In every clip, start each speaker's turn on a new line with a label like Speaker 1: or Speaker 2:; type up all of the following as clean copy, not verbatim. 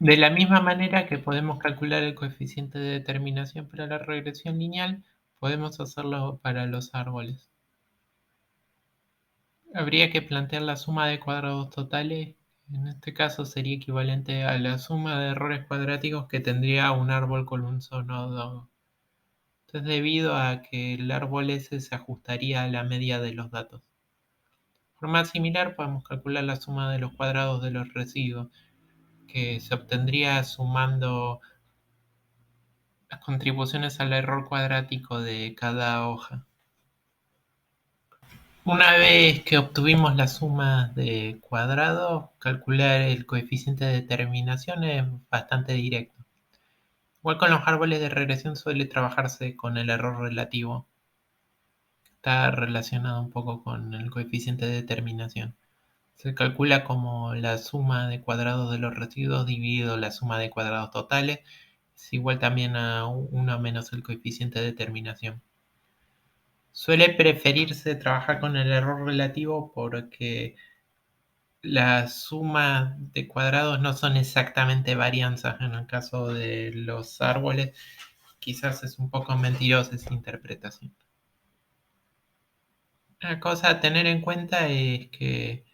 Speaker 1: De la misma manera que podemos calcular el coeficiente de determinación para la regresión lineal, podemos hacerlo para los árboles. Habría que plantear la suma de cuadrados totales. En este caso sería equivalente a la suma de errores cuadráticos que tendría un árbol con un solo nodo. Esto es debido a que el árbol ese se ajustaría a la media de los datos. De forma similar, podemos calcular la suma de los cuadrados de los residuos, que se obtendría sumando las contribuciones al error cuadrático de cada hoja. Una vez que obtuvimos la suma de cuadrados, calcular el coeficiente de determinación es bastante directo. Igual con los árboles de regresión suele trabajarse con el error relativo. Está relacionado un poco con el coeficiente de determinación. Se calcula como la suma de cuadrados de los residuos dividido la suma de cuadrados totales. Es igual también a 1 menos el coeficiente de determinación. Suele preferirse trabajar con el error relativo porque las sumas de cuadrados no son exactamente varianzas. En el caso de los árboles, quizás es un poco mentirosa esa interpretación. Una cosa a tener en cuenta es que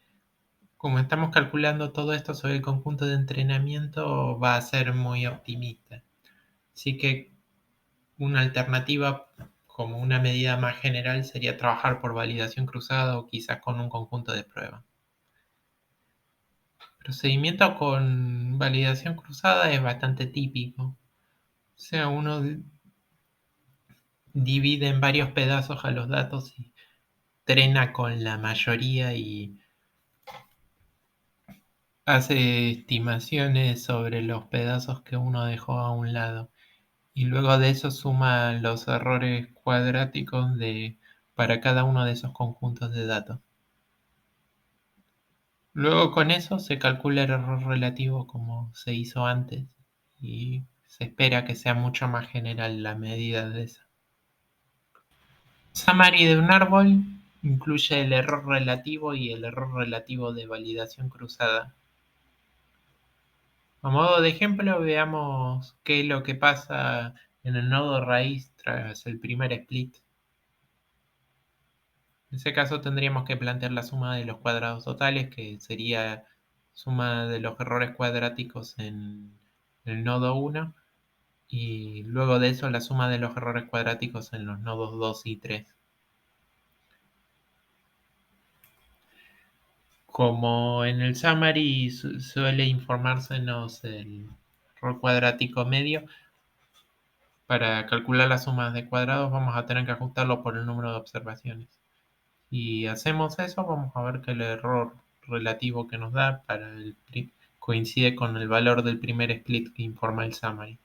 Speaker 1: como estamos calculando todo esto sobre el conjunto de entrenamiento, va a ser muy optimista. Así que una alternativa como una medida más general sería trabajar por validación cruzada o quizás con un conjunto de pruebas. El procedimiento con validación cruzada es bastante típico. O sea, uno divide en varios pedazos a los datos y trena con la mayoría y hace estimaciones sobre los pedazos que uno dejó a un lado. Y luego de eso suma los errores cuadráticos para cada uno de esos conjuntos de datos. Luego con eso se calcula el error relativo como se hizo antes y se espera que sea mucho más general la medida de esa. Summary de un árbol incluye el error relativo y el error relativo de validación cruzada. A modo de ejemplo, veamos qué es lo que pasa en el nodo raíz tras el primer split. En ese caso tendríamos que plantear la suma de los cuadrados totales, que sería suma de los errores cuadráticos en el nodo 1, y luego de eso la suma de los errores cuadráticos en los nodos 2 y 3. Como en el summary suele informársenos el error cuadrático medio, para calcular las sumas de cuadrados vamos a tener que ajustarlo por el número de observaciones. Si hacemos eso, vamos a ver que el error relativo que nos da coincide con el valor del primer split que informa el summary.